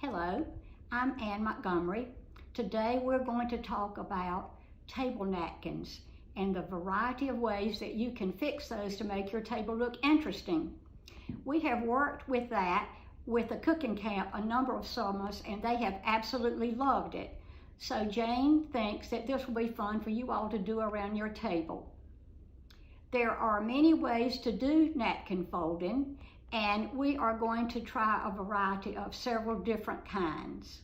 Hello, I'm Ann Montgomery. Today we're going to talk about table napkins and the variety of ways that you can fix those to make your table look interesting. We have worked with that with the cooking camp a number of summers and they have absolutely loved it. So Jane thinks that this will be fun for you all to do around your table. There are many ways to do napkin folding, and we are going to try a variety of several different kinds.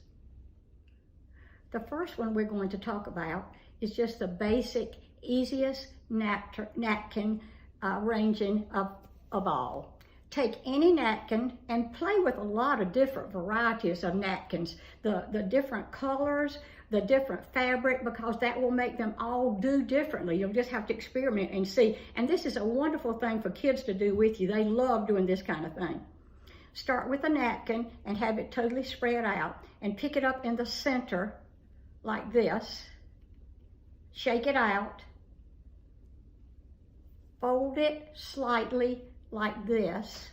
The first one we're going to talk about is just the basic, easiest napkin arranging of all. Take any napkin and play with a lot of different varieties of napkins, the different colors, the different fabric, because that will make them all do differently. You'll just have to experiment and see. And this is a wonderful thing for kids to do with you. They love doing this kind of thing. Start with a napkin and have it totally spread out and pick it up in the center like this. Shake it out. Fold it slightly like this.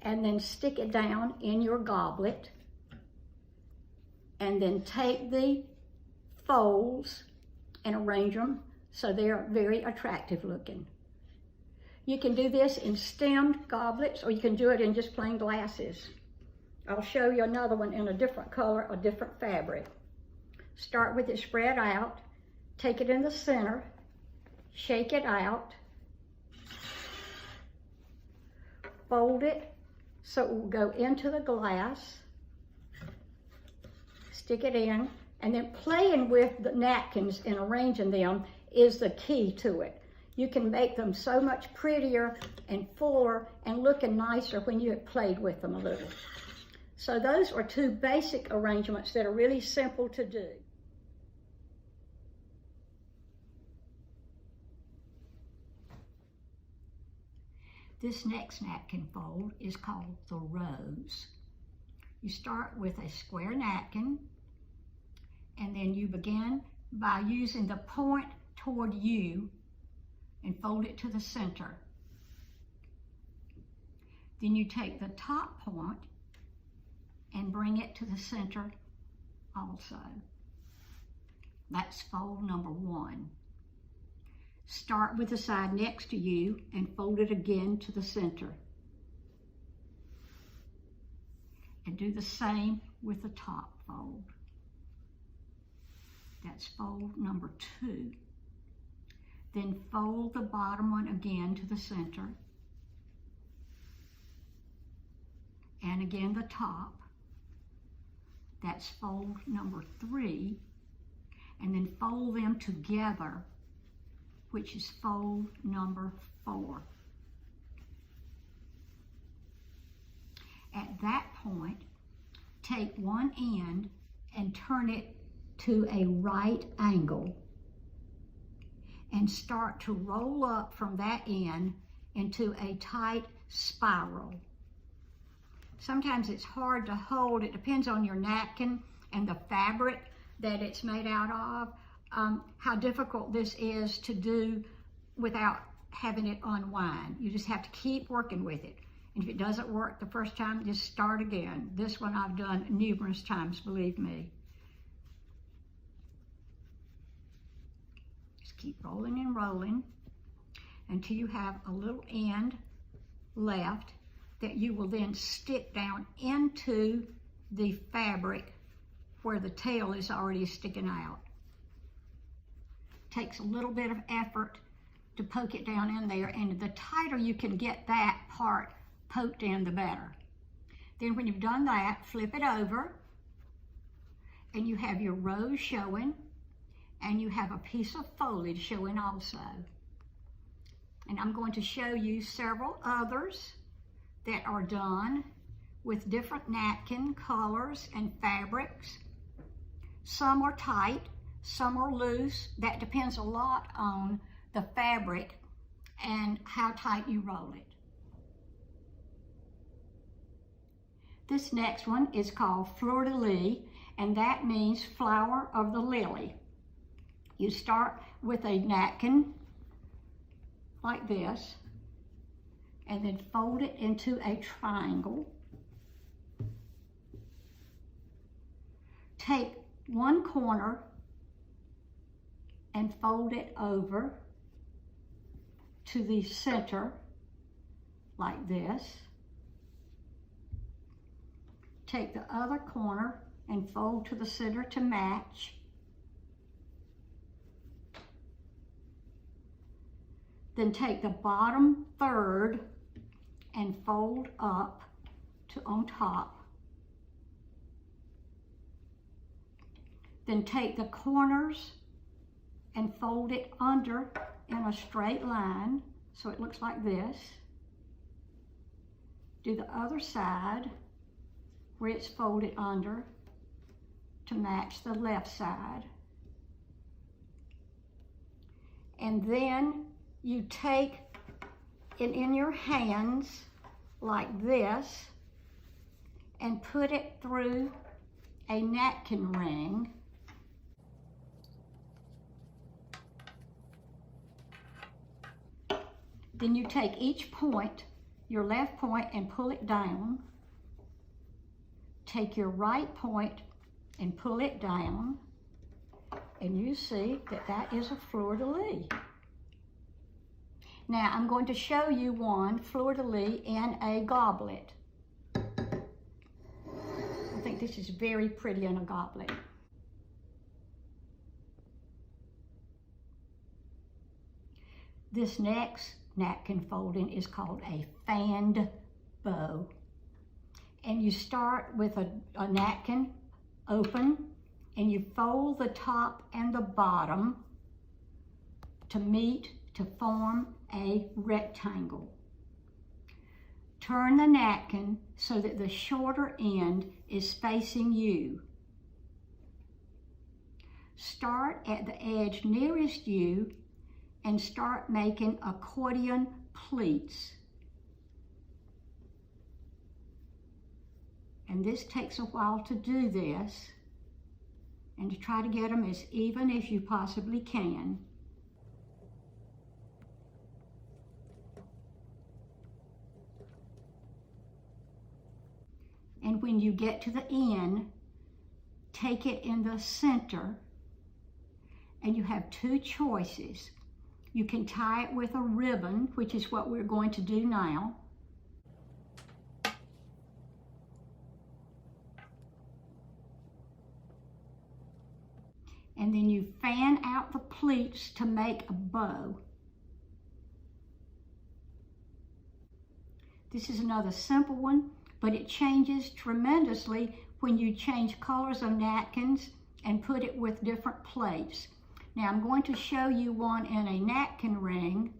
And then stick it down in your goblet. And then take the folds and arrange them so they're very attractive looking. You can do this in stemmed goblets or you can do it in just plain glasses. I'll show you another one in a different color, a different fabric. Start with it spread out, take it in the center, shake it out, fold it so it will go into the glass. Stick it in, and then playing with the napkins and arranging them is the key to it. You can make them so much prettier and fuller and looking nicer when you have played with them a little. So those are two basic arrangements that are really simple to do. This next napkin fold is called the rose. You start with a square napkin, and then you begin by using the point toward you and fold it to the center. Then you take the top point and bring it to the center also. That's fold number one. Start with the side next to you and fold it again to the center. And do the same with the top fold. That's fold number two. Then fold the bottom one again to the center. And again the top. That's fold number three. And then fold them together, which is fold number four. At that point, take one end and turn it to a right angle and start to roll up from that end into a tight spiral. Sometimes it's hard to hold. It depends on your napkin and the fabric that it's made out of, how difficult this is to do without having it unwind. You just have to keep working with it. And if it doesn't work the first time, just start again. This one I've done numerous times, believe me. Just keep rolling and rolling until you have a little end left that you will then stick down into the fabric where the tail is already sticking out. Takes a little bit of effort to poke it down in there, and the tighter you can get that part poked in, the better. Then when you've done that, flip it over, and you have your rose showing, and you have a piece of foliage showing also. And I'm going to show you several others that are done with different napkin colors and fabrics. Some are tight, some are loose. That depends a lot on the fabric and how tight you roll it. This next one is called Fleur de Lis, and that means flower of the lily. You start with a napkin like this, and then fold it into a triangle. take one corner and fold it over to the center like this. Take the other corner and fold to the center to match. Then take the bottom third and fold up to on top. Then take the corners and fold it under in a straight line so it looks like this. Do the other side where it's folded under to match the left side. And then you take it in your hands like this and put it through a napkin ring. Then you take each point, your left point, and pull it down. Take your right point and pull it down. And you see that that is a Fleur de Lis. Now I'm going to show you one Fleur de Lis in a goblet. I think this is very pretty in a goblet. This next napkin folding is called a fanned bow. And you start with a napkin open and you fold the top and the bottom to meet to form a rectangle. Turn the napkin so that the shorter end is facing you. Start at the edge nearest you and start making accordion pleats. And this takes a while to do this and to try to get them as even as you possibly can. And when you get to the end, take it in the center and you have two choices. You can tie it with a ribbon, which is what we're going to do now. And then you fan out the pleats to make a bow. This is another simple one, but it changes tremendously when you change colors of napkins and put it with different plates. Now I'm going to show you one in a napkin ring.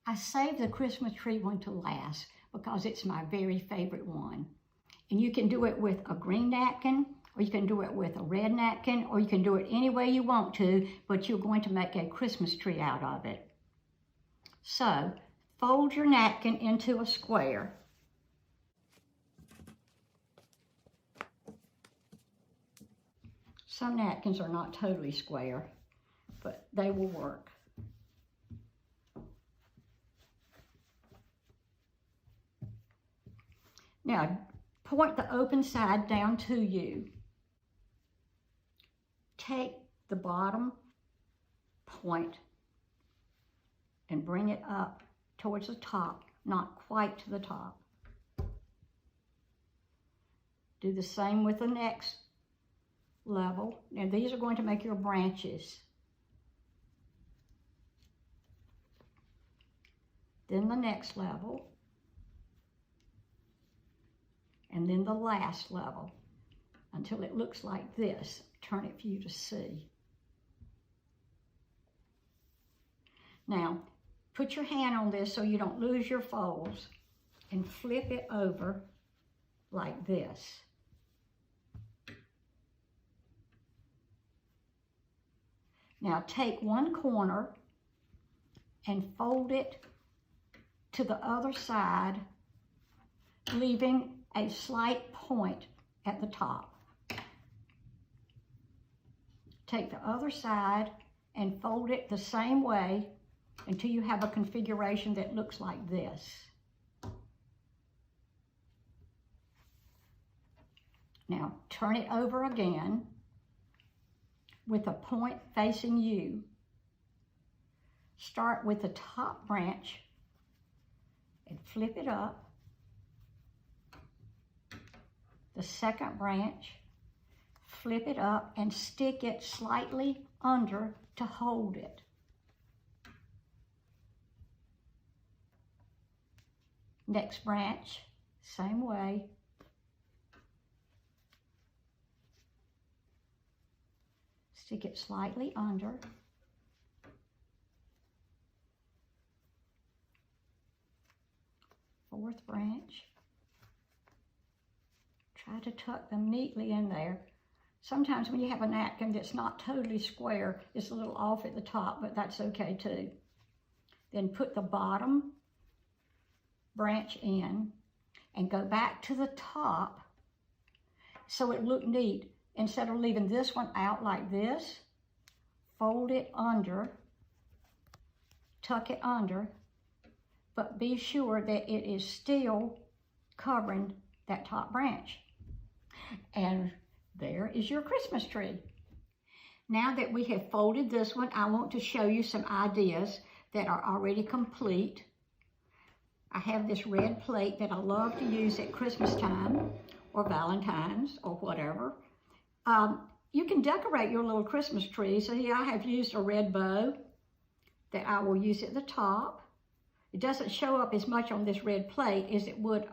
I saved the Christmas tree one to last because it's my very favorite one. And you can do it with a green napkin, or you can do it with a red napkin, or you can do it any way you want to, but you're going to make a Christmas tree out of it. So, fold your napkin into a square. Some napkins are not totally square, but they will work. Now, point the open side down to you. Take the bottom point and bring it up towards the top, not quite to the top. Do the same with the next level. Now these are going to make your branches. Then the next level. And then the last level until it looks like this. Turn it for you to see. Now, put your hand on this so you don't lose your folds and flip it over like this. Now take one corner and fold it to the other side, leaving a slight point at the top. Take the other side and fold it the same way until you have a configuration that looks like this. Now turn it over again with a point facing you. Start with the top branch and flip it up. The second branch, flip it up and stick it slightly under to hold it. Next branch, same way. Stick it slightly under. Fourth branch. Try to tuck them neatly in there. Sometimes when you have a napkin that's not totally square, it's a little off at the top, but that's okay too. Then put the bottom branch in and go back to the top so it looked neat. Instead of leaving this one out like this, fold it under, tuck it under, but be sure that it is still covering that top branch. And there is your Christmas tree. Now that we have folded this one, I want to show you some ideas that are already complete. I have this red plate that I love to use at Christmas time or Valentine's or whatever. You can decorate your little Christmas tree. So here I have used a red bow that I will use at the top. It doesn't show up as much on this red plate as it would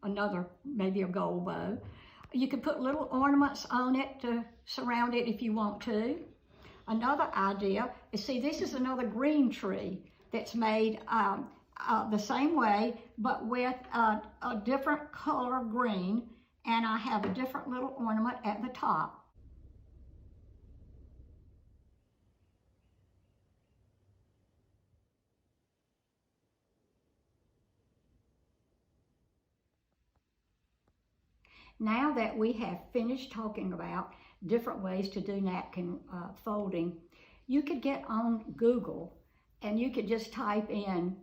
another, maybe a gold bow. You could put little ornaments on it to surround it if you want to. Another idea is, see, this is another green tree that's made the same way, but with a different color of green, and I have a different little ornament at the top. Now that we have finished talking about different ways to do napkin folding, you could get on Google and you could just type in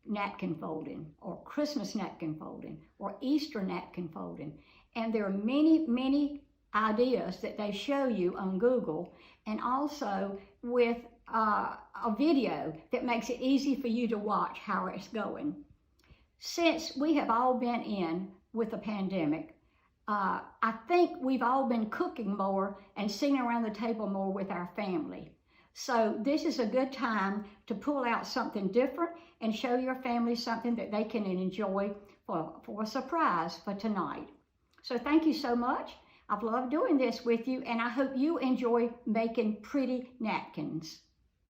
napkin folding or Christmas napkin folding or Easter napkin folding. And there are many, many ideas that they show you on Google, and also with a video that makes it easy for you to watch how it's going. Since we have all been in with the pandemic, I think we've all been cooking more and sitting around the table more with our family. So this is a good time to pull out something different and show your family something that they can enjoy for a surprise for tonight. So thank you so much. I've loved doing this with you, and I hope you enjoy making pretty napkins.